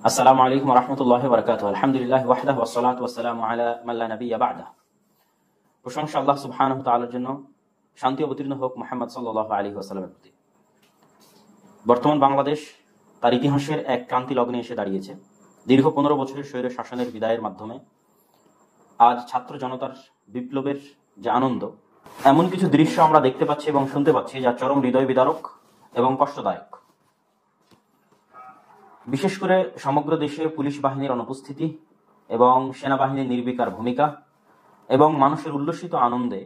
আসসালামু আলাইকুম ওয়া রাহমাতুল্লাহি ওয়া বারাকাতুহু। আলহামদুলিল্লাহি ওয়াহদাহু ওয়াসসালাতু ওয়াসসালামু আলা মান লা নাবিয়্যা বা'দা। প্রশংসা আল্লাহ সুবহানাহু ওয়া তাআলার জন্য, শান্তি অবতীর্ণ হোক মুহাম্মদ সাল্লাল্লাহু আলাইহি ওয়াসাল্লামের প্রতি। বর্তমান বাংলাদেশ তার ইতিহাসের এক ক্রান্তি লগ্নে এসে দাঁড়িয়েছে। দীর্ঘ 15 বছরের স্বৈর শাসনের বিদায়ের মাধ্যমে আজ ছাত্র জনতার বিপ্লবের যে আনন্দ, এমন কিছু দৃশ্য আমরা দেখতে পাচ্ছি এবং শুনতে পাচ্ছি যা চরম হৃদয় বিদারক এবং কষ্টদায়ক। বিশেষ করে সমগ্র দেশে পুলিশ বাহিনীর অনুপস্থিতি এবং সেনাবাহিনীর নির্বিকার ভূমিকা এবং মানুষের উল্লসিত আনন্দে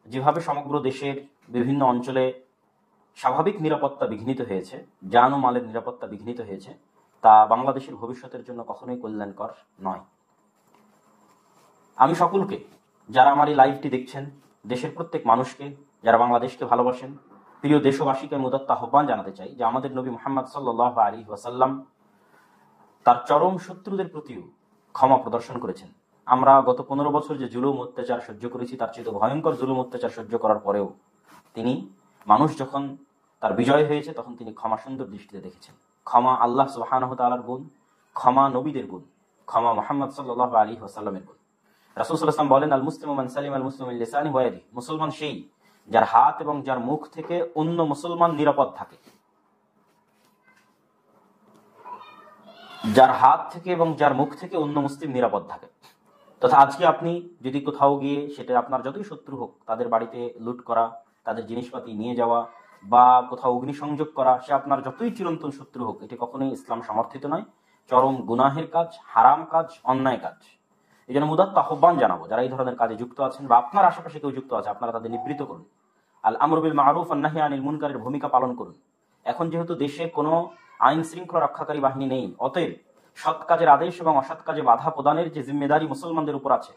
যেভাবে সমগ্র দেশের বিভিন্ন অঞ্চলে স্বাভাবিক নিরাপত্তা বিঘ্নিত হয়েছে, জান ও মালের নিরাপত্তা বিঘ্নিত হয়েছে, তা বাংলাদেশের ভবিষ্যতের জন্য কখনোই কল্যাণকর নয়। আমি সকলকে, যারা আমার এই লাইভটি দেখছেন, দেশের প্রত্যেক মানুষকে, যারা বাংলাদেশকে ভালোবাসেন, প্রিয় দেশবাসীকে মুদাত্ত আহ্বান জানাতে চাই যে আমাদের নবী মুহাম্মদ সাল্লাল্লাহু আলাইহি ওয়াসাল্লাম তার চরম শত্রুদের প্রতিও ক্ষমা প্রদর্শন করেছেন। আমরা গত 15 বছর যে জুলুম অত্যাচার সহ্য করেছি, তার চেয়ে ভয়ঙ্কর জুলুম অত্যাচার সহ্য করার পরেও তিনি, মানুষ যখন তার বিজয় হয়েছে, তখন তিনি ক্ষমা সুন্দর দৃষ্টিতে দেখেছেন। ক্ষমা আল্লাহ সুবহানাহু ওয়া তাআলার গুণ, ক্ষমা নবীদের গুণ, ক্ষমা মুহাম্মদ সাল্লাল্লাহু আলাইহি ওয়াসাল্লামের গুণ। রাসূল সাল্লাল্লাহু আলাইহি ওয়াসাল্লাম বলেন, আল মুসলিমু মান সালিমা আল মুসলিমু মিন লিসানিহি ওয়া ইয়াদিহি। মুসলমান সেই যার হাত এবং যার মুখ থেকে অন্য মুসলমান নিরাপদ থাকে। যার হাত থেকে এবং যার মুখ থেকে অন্য মুসলিম নিরাপদ থাকে। তথা আজকে আপনি যদি কোথাও গিয়ে, সেটা আপনার যতই শত্রু হোক, তাদের বাড়িতে লুট করা, তাদের জিনিসপাতি নিয়ে যাওয়া বা কোথাও অগ্নিসংযোগ করা, সে আপনার যতই চিরন্তন শত্রু হোক, এটি কখনোই ইসলাম সমর্থিত নয়। চরম গুনাহের কাজ, হারাম কাজ, অন্যায় কাজ। এই জন্য মুদাত্ত আহ্বান জানাবো, যারা এই ধরনের কাজে যুক্ত আছেন বা আপনার আশেপাশে কেউ যুক্ত আছে, আপনারা তাদের নিবৃত্ত করুন। আল আমরু বিল মারুফ ওয়ান নাহি আনিল মুনকারের ভূমিকা পালন করুন। এখন যেহেতু দেশে কোনো আইন শৃঙ্খলা রক্ষাকারী বাহিনী নেই, অতএব সৎ কাজের আদেশ এবং অসৎ কাজে বাধা প্রদানের যে জিম্মেদারি মুসলমানদের উপর আছে,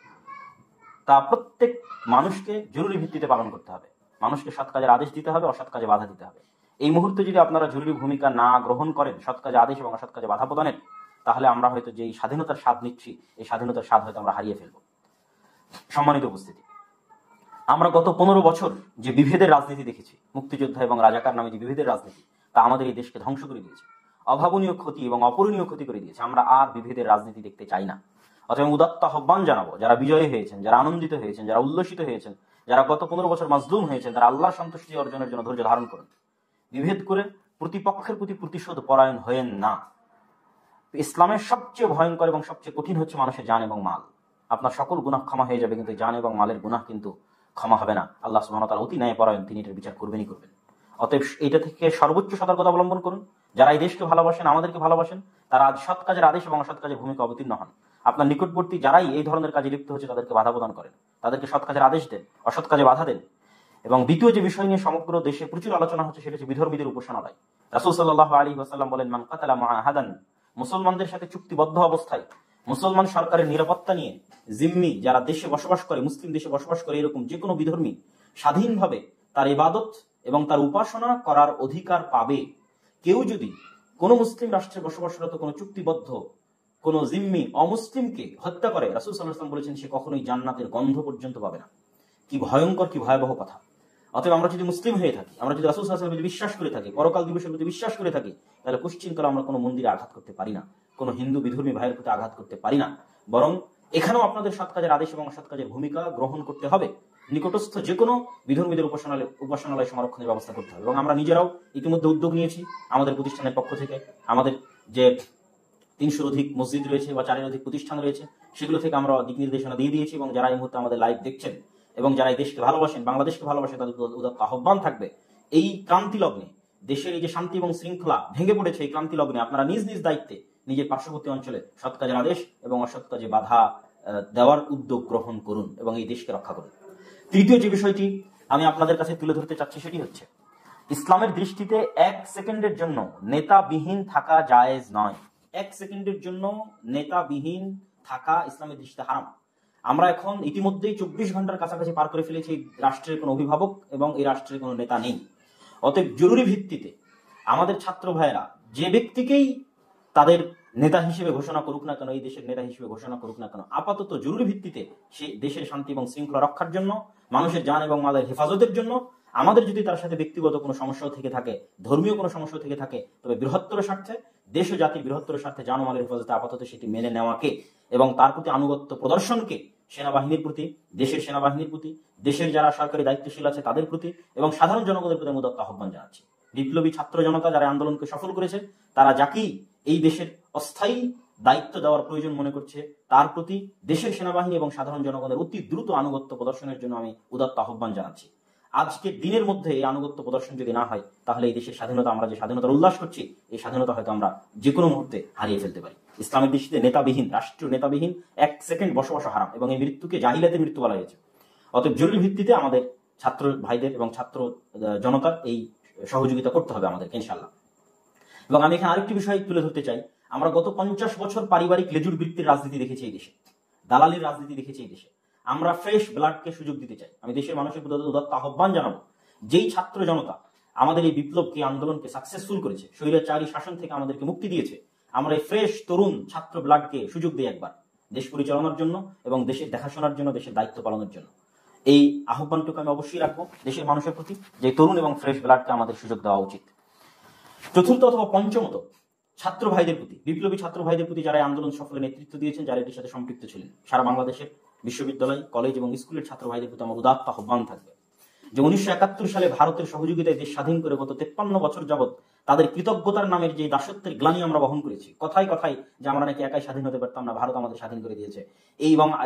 তা প্রত্যেক মানুষকে জরুরি ভিত্তিতে পালন করতে হবে। মানুষকে সৎ কাজের আদেশ দিতে হবে, অসৎ কাজে বাধা দিতে হবে। এই মুহূর্তে যদি আপনারা জরুরি ভূমিকা না গ্রহণ করেন সৎ কাজে আদেশ এবং অসৎ কাজে বাধা প্রদানের, তাহলে আমরা হয়তো যে স্বাধীনতার স্বাদ নিচ্ছি, এই স্বাধীনতার স্বাদ হয়তো আমরা হারিয়ে ফেলব। সম্মানিত উপস্থিতি, আমরা গত 15 বছর যে বিভেদের রাজনীতি দেখেছি, মুক্তিযোদ্ধা এবং রাজাকার নামে যে বিভেদের রাজনীতি, তা আমাদের এই দেশকে ধ্বংস করে দিয়েছে, অভাবনীয় ক্ষতি এবং অপূরণীয় ক্ষতি করে দিয়েছে। আমরা আর বিভেদের রাজনীতি দেখতে চাই না। অথবা উদাত্ত আহ্বান জানাবো, যারা বিজয়ী হয়েছেন, যারা আনন্দিত হয়েছেন, যারা উল্লসিত হয়েছেন, যারা গত 15 বছর মাজলুম হয়েছেন, তারা আল্লাহর সন্তুষ্টি অর্জনের জন্য ধৈর্য ধারণ করুন। বিভেদ করে প্রতিপক্ষের প্রতি প্রতিশোধ পরায়ণ হয়েন না। ইসলামের সবচেয়ে ভয়ঙ্কর এবং সবচেয়ে কঠিন হচ্ছে মানুষের জান এবং মাল। আপনার সকল গুনাহ ক্ষমা হয়ে যাবে, কিন্তু জান এবং মালের গুনাহ কিন্তু ক্ষমা হবে না। আল্লাহ সুবহানাহু ওয়া তাআলা অতি ন্যায়পরায়ণ, তিনি এটার বিচার করবেনই করবেন। অতএব এটা থেকে সর্বোচ্চ সতর্কতা অবলম্বন করুন। যারা এই দেশকে ভালোবাসেন, আমাদেরকে ভালোবাসেন, তারা আজ সৎ কাজের আদেশ এবং অসৎ কাজের ভূমিকা অবতীর্ণ হন। আপনার নিকটবর্তী যারাই এই ধরনের কাজে লিপ্ত হচ্ছে, তাদেরকে বাধা প্রদান করেন, তাদেরকে সৎ কাজের আদেশ দেন, অসৎ কাজে বাধা দেন। এবং দ্বিতীয় যে বিষয় নিয়ে সমগ্র দেশে প্রচুর আলোচনা হচ্ছে, সেটা হচ্ছে বিধর্মীদের উপাসনালয়। রাসূল সাল্লাল্লাহু আলাইহি ওয়াসাল্লাম বলেন, মান কাতালা মুআহাদান, মুসলমানদের সাথে চুক্তিবদ্ধ অবস্থায়, মুসলমান সরকারের নিরাপত্তা নিয়ে জিম্মি যারা দেশে বসবাস করে, মুসলিম দেশে বসবাস করে, এরকম যে কোনো বিধর্মী স্বাধীনভাবে তার ইবাদত এবং তার উপাসনা করার অধিকার পাবে। কেউ যদি কোনো মুসলিম রাষ্ট্রে বসবাসরত কোনো চুক্তিবদ্ধ কোনো জিম্মি অমুসলিমকে হত্যা করে, রাসূল সাল্লাল্লাহু আলাইহি ওয়াসাল্লাম বলেছেন, সে কখনোই জান্নাতের গন্ধ পর্যন্ত পাবে না। কি ভয়ঙ্কর, কি ভয়াবহ কথা! অতএব আমরা যদি মুসলিম হয়ে থাকি, আমরা যদি রাসূল সাল্লাল্লাহু আলাইহি ওয়াসাল্লামের বিশ্বাস করে থাকি, পরকাল দিবসের প্রতি বিশ্বাস করে থাকি, তাহলে কুশ্চিনকালে আমরা কোনো মন্দিরে আঘাত করতে পারি না, কোনো হিন্দু বিধর্মী ভাইয়ের প্রতি আঘাত করতে পারি না। বরং এখানেও আপনাদের সৎ কাজের আদেশ এবং অসৎ কাজের ভূমিকা গ্রহণ করতে হবে। নিকটস্থ যে কোনো বিধর্মীদের উপাসনালয় সংরক্ষণের ব্যবস্থা করতে হবে। এবং আমরা নিজেরাও ইতিমধ্যে উদ্যোগ নিয়েছি আমাদের প্রতিষ্ঠানের পক্ষ থেকে। আমাদের যে 300-র অধিক মসজিদ রয়েছে বা 4-এর অধিক প্রতিষ্ঠান রয়েছে, সেগুলো থেকে আমরা দিক নির্দেশনা দিয়ে দিয়েছি। এবং যারা এই মুহূর্তে আমাদের লাইভ দেখছেন এবং যারা এই দেশকে ভালোবাসেন, বাংলাদেশকে ভালোবাসেন, তাদের উদাত্ত আহ্বান থাকবে, এই ক্রান্তি লগ্নে, দেশের এই যে শান্তি এবং শৃঙ্খলা ভেঙে পড়েছে, এই ক্রান্তি লগ্নে আপনারা নিজ নিজ দায়িত্বে নিজের পার্শ্ববর্তী অঞ্চলে সৎ কাজের আদেশ এবং অসৎ কাজে বাধা দেওয়ার উদ্যোগ গ্রহণ করুন এবং এই দেশকে রক্ষা করুন। তৃতীয় যে বিষয়টি আমি আপনাদের কাছে তুলে ধরতে চাচ্ছি, সেটি হচ্ছে ইসলামের দৃষ্টিতে 1 সেকেন্ডের জন্য নেতাবিহীন থাকা জায়েজ নয়। 1 সেকেন্ডের জন্য নেতাবিহীন থাকা ইসলামের দৃষ্টিতে হারাম। আমরা এখন ইতিমধ্যেই 24 ঘন্টার কাছাকাছি পার করে ফেলেছি। রাষ্ট্রের কোনো অভিভাবক এবং এই রাষ্ট্রের কোনো নেতা নেই। অতএব জরুরি ভিত্তিতে আমাদের ছাত্র ভাইয়েরা যে ব্যক্তিকেই তাদের নেতা হিসেবে ঘোষণা করুক না কেন, এই দেশের নেতা হিসেবে ঘোষণা করুক না কেন, আপাতত জরুরি ভিত্তিতে সে দেশের শান্তি এবং শৃঙ্খলা রক্ষার জন্য, মানুষের জান এবং মালের হেফাজতের জন্য আমাদের যদি তার সাথে ব্যক্তিগত কোনো সমস্যাও থেকে থাকে, ধর্মীয় কোনো সমস্যা থেকে থাকে, তবে বৃহত্তর স্বার্থে, দেশ ও জাতির বৃহত্তর স্বার্থে জানমালের হেফাজতে আপাতত সেটি মেনে নেওয়াকে এবং তার প্রতি আনুগত্য প্রদর্শনকে সেনাবাহিনীর প্রতি, দেশের সেনাবাহিনীর প্রতি, দেশের যারা সরকারি দায়িত্বশীল আছে তাদের প্রতি এবং সাধারণ জনগণের প্রতি উদাত্ত আহ্বান জানাচ্ছি। বিপ্লবী ছাত্র জনতা যারা আন্দোলনকে সফল করেছে, তারা যাকেই এই দেশের অস্থায়ী দায়িত্ব দেওয়ার প্রয়োজন মনে করছে, তার প্রতি দেশের সেনাবাহিনী এবং সাধারণ জনগণের অতি দ্রুত আনুগত্য প্রদর্শনের জন্য আমি উদাত্ত আহ্বান জানাচ্ছি। আজকের দিনের মধ্যে এই আনুগত্য প্রদর্শন যদি না হয়, তাহলে এই দেশের স্বাধীনতা, আমরা যে স্বাধীনতার উল্লাস করছি, এই স্বাধীনতা হয়তো আমরা যে কোনো মুহূর্তে হারিয়ে ফেলতে পারি। ইসলামের দৃষ্টিতে নেতাবিহীন, রাষ্ট্রীয় নেতাবিহীন এক সেকেন্ড বসবাস হারাম এবং এই মৃত্যুকে জাহিলিয়াতের মৃত্যু বলা হয়েছে। অতএব জরুরি ভিত্তিতে আমাদের ছাত্র ভাইদের এবং ছাত্র জনতার এই সহযোগিতা করতে হবে আমাদেরকে ইনশাআল্লাহ। এবং আমি এখানে আরেকটি বিষয় তুলে ধরতে চাই, আমরা গত 50 বছর পারিবারিক লেজুর বৃত্তির রাজনীতি দেখেছি এই দেশে, দালালির রাজনীতি দেখেছি এই দেশে। আমরা ফ্রেশ ব্লাডকে সুযোগ দিতে চাই। আমি দেশের মানুষের প্রতি উদাত্ত আহ্বান জানাবো, যেই ছাত্র জনতা আমাদের এই বিপ্লবকে, আন্দোলনকে সাকসেসফুল করেছে, স্বৈরাচারী শাসন থেকে আমাদেরকে মুক্তি দিয়েছে, আমরা এই ফ্রেশ তরুণ ছাত্র ব্লাডকে সুযোগ দিই একবার দেশ পরিচালনার জন্য এবং দেশের দেখাশোনার জন্য, দেশের দায়িত্ব পালনের জন্য। এই আহ্বানটুকু আমি অবশ্যই রাখবো দেশের মানুষের প্রতি, যে তরুণ এবং ফ্রেশ ব্লাডকে আমাদের সুযোগ দেওয়া উচিত। চতুর্থ অথবা পঞ্চমত, ছাত্র ভাইদের প্রতি, বিপ্লবী ছাত্র ভাইদের প্রতি যারা আন্দোলন সফলে নেতৃত্ব দিয়েছেন, যারা এটির সাথে সম্পৃক্ত ছিলেন, সারা বাংলাদেশের বিশ্ববিদ্যালয়, কলেজ এবং স্কুলের ছাত্র ভাইদের প্রতি আমার উদাত্ত আহ্বান থাকবে যে 1971 সালে ভারতের সহযোগিতায় দেশ স্বাধীন করে গত 53 বছর যাবৎ তাদের কৃতজ্ঞতার নামের যে দাসত্বের গ্লানি আমরা বহন করেছি, কথায় কথায় যে আমরা নাকি একাই স্বাধীন হতে পারতাম না, ভারত আমাদের স্বাধীন করে দিয়েছে,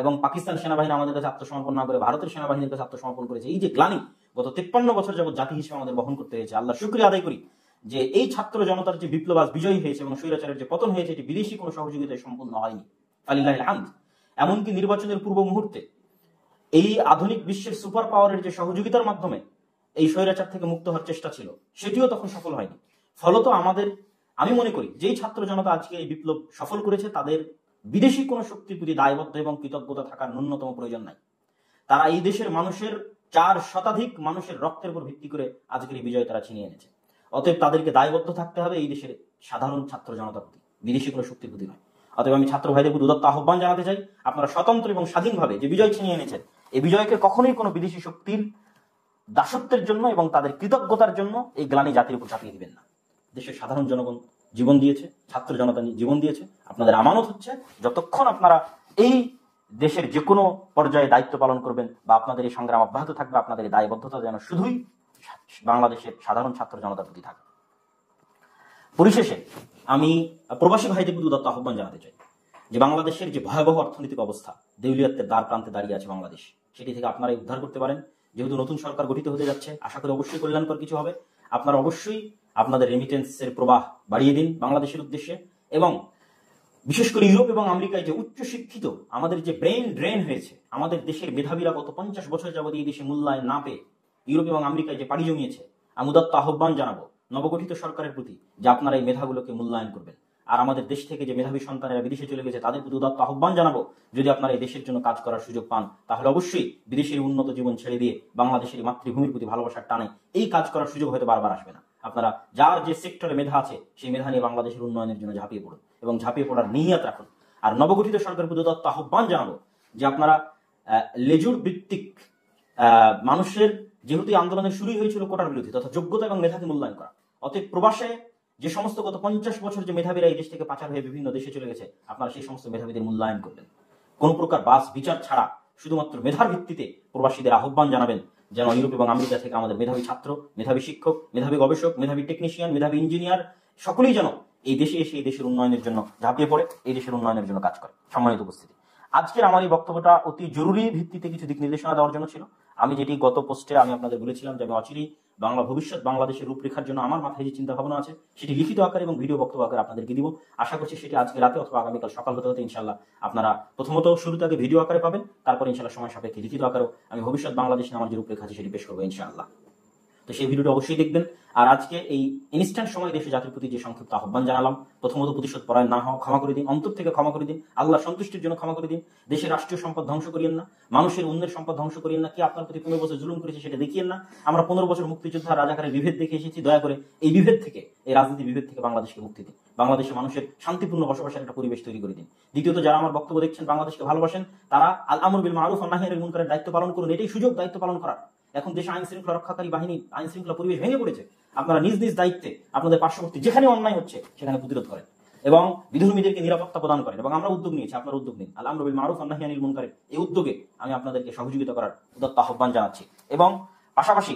এবং পাকিস্তান সেনাবাহিনী আমাদের কাছে আত্মসমর্পণ না করে ভারতের সেনাবাহিনীর কাছে আত্মসমর্পণ করেছে, এই যে গ্লানি গত 53 বছর যাবৎ জাতি হিসেবে আমাদের বহন করতে হয়েছে, আল্লাহ শুকরিয়া আদায় করি যে এই ছাত্র জনতার যে বিপ্লব আজ বিজয়ী হয়েছে এবং স্বৈরাচারের যে পতন হয়েছে, এটি বিদেশি কোনো সহযোগিতায় সম্পূর্ণ হয়নি, ফালিল্লাহিল হামদ। এমনকি নির্বাচনের পূর্ব মুহূর্তে এই আধুনিক বিশ্বের সুপার পাওয়ারের যে সহযোগিতার মাধ্যমে এই স্বৈরাচার থেকে মুক্ত হওয়ার চেষ্টা ছিল, সেটিও তখন সফল হয়নি। ফলত আমি মনে করি যেই ছাত্র জনতা আজকে এই বিপ্লব সফল করেছে, তাদের বিদেশি কোনো শক্তির প্রতি দায়বদ্ধ এবং কৃতজ্ঞতা থাকার ন্যূনতম প্রয়োজন নাই। তারা এই দেশের মানুষের 4 শতাধিক মানুষের রক্তের উপর ভিত্তি করে আজকের এই বিজয় তারা ছিনিয়ে এনেছে। অতএব তাদেরকে দায়বদ্ধ থাকতে হবে এই দেশের সাধারণ ছাত্র জনতার প্রতি, বিদেশি কোনো শক্তির প্রতি নয়। অতএব আমি ছাত্র ভাইদের প্রতি উদাত্ত আহ্বান জানাতে চাই, আপনারা স্বতন্ত্র এবং স্বাধীনভাবে যে বিজয় ছিনিয়ে এনেছেন, এই বিজয়কে কখনোই কোনো বিদেশি শক্তির দাসত্বের জন্য এবং তাদের কৃতজ্ঞতার জন্য এই গ্লানি জাতির উপর চাপিয়ে দিবেন না। দেশের সাধারণ জনগণ জীবন দিয়েছে, ছাত্র জনতা জীবন দিয়েছে, আপনাদের আমানত হচ্ছে যতক্ষণ আপনারা এই দেশের যে কোনো পর্যায়ে দায়িত্ব পালন করবেন বা আপনাদের এই সংগ্রাম অব্যাহত থাকবে, আপনাদের এই দায়বদ্ধতা যেন শুধুই বাংলাদেশের সাধারণ ছাত্র জনতার প্রতি থাকে। পরিশেষে আমি প্রবাসী ভাইদের প্রতি উদাত্ত আহ্বান জানাতে চাই যে বাংলাদেশের যে ভয়াবহ অর্থনৈতিক অবস্থা, দেউলিয়াত্বের দ্বার প্রান্তে দাঁড়িয়ে আছে বাংলাদেশ, সেটি থেকে আপনারা উদ্ধার করতে পারেন। যেহেতু নতুন সরকার গঠিত হতে যাচ্ছে, আশা করি অবশ্যই কল্যাণকর কিছু হবে। আপনারা অবশ্যই আপনাদের রেমিটেন্সের প্রবাহ বাড়িয়ে দিন বাংলাদেশের উদ্দেশ্যে, এবং বিশেষ করে ইউরোপ এবং আমেরিকায় যে উচ্চ শিক্ষিত আমাদের যে ব্রেন ড্রেন হয়েছে, আমাদের দেশের মেধাবীরা গত 50 বছর যাবত এই দেশে মূল্যায়ন না পেয়ে ইউরোপ এবং আমেরিকায় যে পাড়ি জমিয়েছে, আমি উদাত্ত আহ্বান জানাবো নবগঠিত সরকারের প্রতি যে আপনারা এই মেধাগুলোকে মূল্যায়ন করবেন। আর আমাদের দেশ থেকে যে মেধাবী সন্তানেরা বিদেশে চলে গেছে, তাদের প্রতি উদাত্ত আহ্বান জানাবো, যদি আপনারা এই দেশের জন্য কাজ করার সুযোগ পান, তাহলে অবশ্যই বিদেশের উন্নত জীবন ছেড়ে দিয়ে বাংলাদেশের মাতৃভূমির প্রতি ভালোবাসার টানে এই কাজ করার সুযোগ হয়তো বারবার আসবে না। আপনারা যার যে সেক্টরে মেধা আছে, সেই মেধা নিয়ে বাংলাদেশের উন্নয়নের জন্য ঝাঁপিয়ে পড়ুন এবং ঝাঁপিয়ে পড়ার নিয়ত রাখুন। আর নবগঠিত সরকারের প্রতি উদাত্ত আহ্বান জানাবো যে আপনারা লেজুর ভিত্তিক মানুষের, যেহেতু আন্দোলনের শুরুই হয়েছিল কোটার বিরোধী তথা যোগ্যতা এবং মেধাকে মূল্যায়ন করা, অতএব প্রবাসে যে সমস্ত গত 50 বছর যে মেধাবীরা এই দেশ থেকে পাচার হয়ে বিভিন্ন দেশে চলে গেছে, আপনারা সেই সমস্ত মেধাবীদের মূল্যায়ন করবেন। কোন প্রকার বাস বিচার ছাড়া শুধুমাত্র মেধার ভিত্তিতে প্রবাসীদের আহ্বান জানাবেন যেন ইউরোপ এবং আমেরিকা থেকে আমাদের মেধাবী ছাত্র, মেধাবী শিক্ষক, মেধাবী গবেষক, মেধাবী টেকনিশিয়ান, মেধাবী ইঞ্জিনিয়ার সকলেই যেন এই দেশে এসে এই দেশের উন্নয়নের জন্য ঝাঁপিয়ে পড়ে এই দেশের উন্নয়নের জন্য কাজ করে। সম্মানিত উপস্থিতি, আজকের আমার এই বক্তব্যটা অতি জরুরি ভিত্তিতে কিছু দিক নির্দেশনা দেওয়ার জন্য ছিল। আমি যেটি গত পোস্টে আমি আপনাদের বলেছিলাম যে আমি অচিরেই ভবিষ্যৎ বাংলাদেশের রূপরেখার জন্য আমার মাথায় যে চিন্তা ভাবনা আছে, সেটি লিখিত আকারে এবং ভিডিও বক্তব্য আকারে আপনাদেরকে দিব। আশা করছি সেটি আজকে রাতে অথবা আগামীকাল সকাল হতে হতে ইনশাল্লাহ আপনারা প্রথমত শুরুতে আগে ভিডিও আকারে পাবেন, তারপর ইনশাল্লাহ সময় সাপেক্ষে লিখিত আকারেও আমি ভবিষ্যৎ বাংলাদেশে আমার যে রূপরেখা আছে সেটি পেশ করবো ইনশাআল্লাহ। তো সেই ভিডিওটা অবশ্যই দেখবেন। আর আজকে এই ইনস্ট্যান্ট সময় দেশে জাতির প্রতি যে সংক্ষিপ্ত আহ্বান জানালাম, প্রথমত প্রতিশোধ পরায়ণ না হওয়া, ক্ষমা করে দিন, অন্তর থেকে ক্ষমা করে দিন, আল্লাহ সন্তুষ্টির জন্য ক্ষমা করে দিন, দেশের রাষ্ট্রীয় সম্পদ ধ্বংস করিয়েন না, মানুষের অন্যের সম্পদ ধ্বংস করিয়েন না, কি আপনার প্রতি 15 বছর জুলুম করেছে সেটা দেখিয়েন না। আমরা 15 বছর মুক্তিযোদ্ধা রাজাকারের বিভেদ দেখে এসেছি, দয়া করে এই বিভেদ থেকে, এই রাজনীতি বিভেদ থেকে বাংলাদেশকে মুক্তি দিন, বাংলাদেশের মানুষের শান্তিপূর্ণ বসবাসের একটা পরিবেশ তৈরি করে দিন। দ্বিতীয়ত, যারা আমার বক্তব্য দেখছেন বাংলাদেশকে ভালোবাসেন, তারা আল আমর বিল মারুফ ওয়ান নাহি আনিল মুনকারের দায়িত্ব পালন করুন, এটাই সুযোগ দায়িত্ব পালন করার। এখন দেশে আইন শৃঙ্খলা রক্ষাকারী বাহিনী আইন শৃঙ্খলা পরিবেশ ভেঙে পড়েছে। আপনারা নিজ নিজ দায়িত্বে আপনাদের পার্শ্ববর্তী যেখানে অন্যায় হচ্ছে সেখানে প্রতিরোধ করেন এবং বিধর্মীদেরকে নিরাপত্তা প্রদান করেন। এবং আমরা উদ্যোগ নিয়েছি, আপনারা উদ্যোগ নিন। আল আমরু বিল মারুফ ওয়ান নাহয়ি আনিল মুনকার, এই উদ্যোগে আমি আপনাদেরকে সহযোগিতা করার উদাত্ত আহ্বান জানাচ্ছি। এবং পাশাপাশি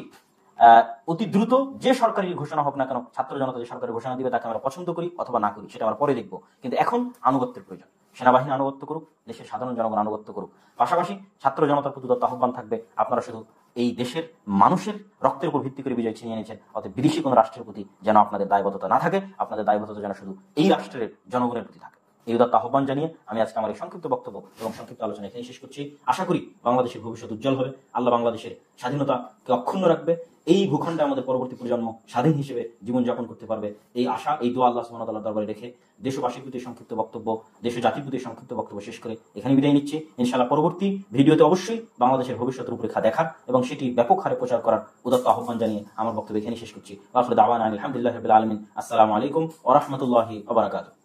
অতি দ্রুত যে সরকারি ঘোষণা হোক না কেন, ছাত্র জনতা যে সরকারি ঘোষণা দিবে তাকে আমরা পছন্দ করি অথবা না করি সেটা আমরা পরে দেখবো, কিন্তু এখন আনুগত্যের প্রয়োজন। সেনাবাহিনী আনুগত্য করুক, দেশের সাধারণ জনগণ আনুগত্য করুক। পাশাপাশি ছাত্র জনতার প্রতি উদাত্ত আহ্বান থাকবে, আপনারা শুধু এই দেশের মানুষের রক্তের উপর ভিত্তি করে বিজয় ছিনিয়ে এনেছেন, অর্থাৎ বিদেশি কোনো রাষ্ট্রের প্রতি যেন আপনাদের দায়বদ্ধতা না থাকে, আপনাদের দায়বদ্ধতা যেন শুধু এই রাষ্ট্রের জনগণের প্রতি থাকে। এই উদাত্ত আহ্বান জানিয়ে আমি আজকে আমার এই সংক্ষিপ্ত বক্তব্য এবং সংক্ষিপ্ত আলোচনা এখানে শেষ করছি। আশা করি বাংলাদেশের ভবিষ্যৎ উজ্জ্বল হবে, আল্লাহ বাংলাদেশের স্বাধীনতাকে অক্ষুণ্ণ রাখবে, এই ভূখণ্ডে আমাদের পরবর্তী প্রজন্ম স্বাধীন হিসেবে জীবনযাপন করতে পারবে। এই আশা, এই দোয়া আল্লাহ সুবহানাহু ওয়া তাআলার দরবারে রেখে দেশবাসীর প্রতি সংক্ষিপ্ত বক্তব্য, দেশ জাতির প্রতি সংক্ষিপ্ত বক্তব্য শেষ করে এখানে বিদায় নিচ্ছি। ইনশাআল্লাহ পরবর্তী ভিডিওতে অবশ্যই বাংলাদেশের ভবিষ্যৎ রূপরেখা দেখার এবং সেটি ব্যাপক হারে প্রচার করার উদাত্ত আহ্বান জানিয়ে আমার বক্তব্য এখানে শেষ করছি। ওয়া আখিরু দাওয়ানা আলহামদুলিল্লাহি রাব্বিল আলামিন। আসসালামু আলাইকুম ওয়া রাহমাতুল্লাহি ওয়া বারাকাতুহু।